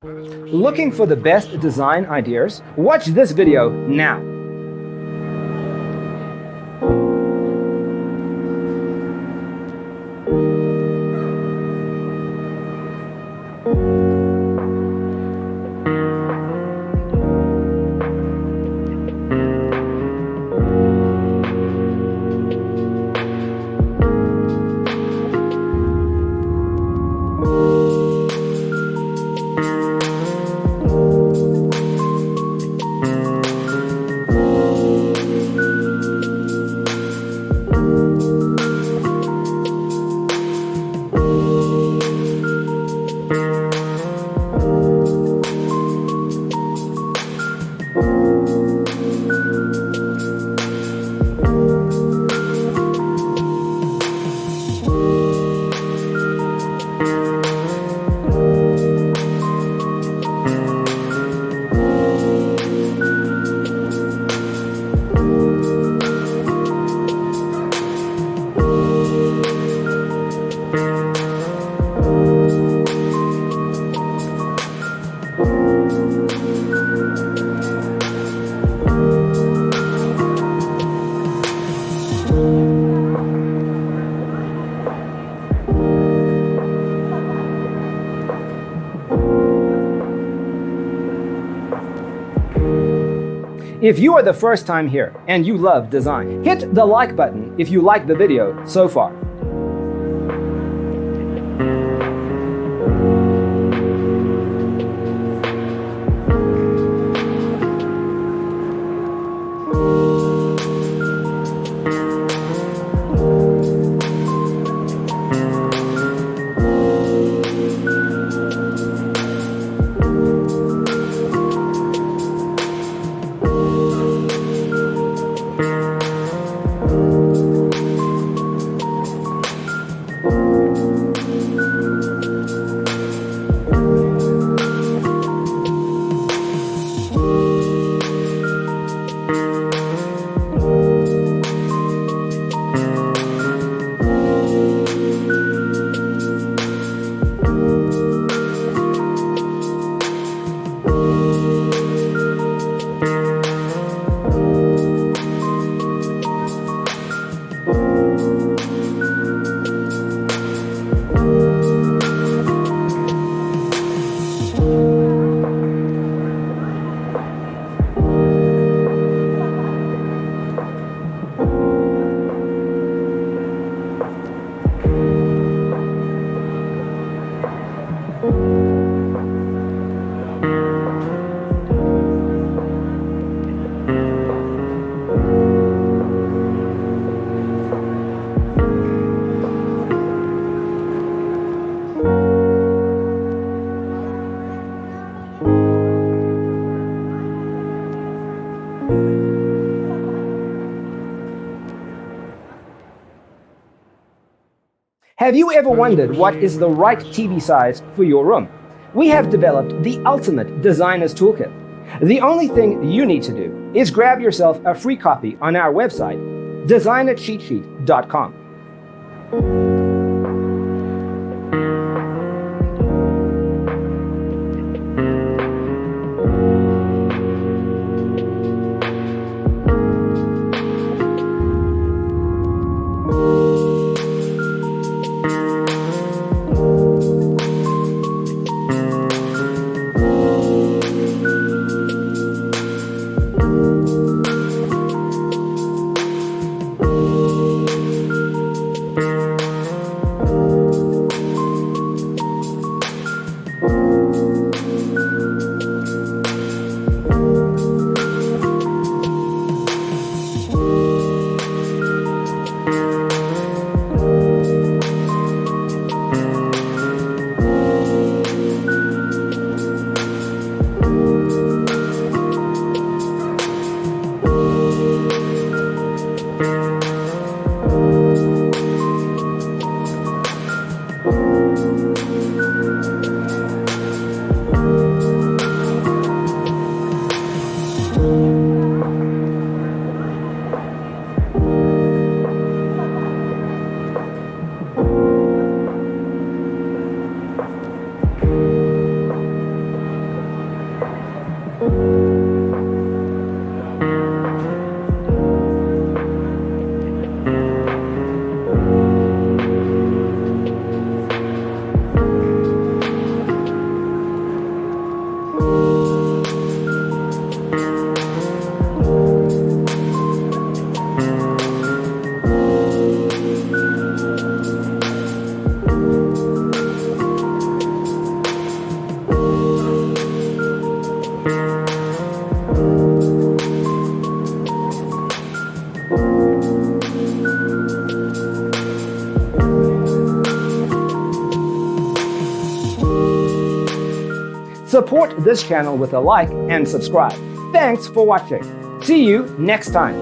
Looking for the best design ideas? Watch this video now. If you are the first time here and you love design, hit the like button if you like the video so far. Have you ever wondered what is the right TV size for your room? We have developed the ultimate designer's toolkit. The only thing you need to do is grab yourself a free copy on our website, designercheatsheet.com. Support this channel with a like and subscribe. Thanks for watching. See you next time.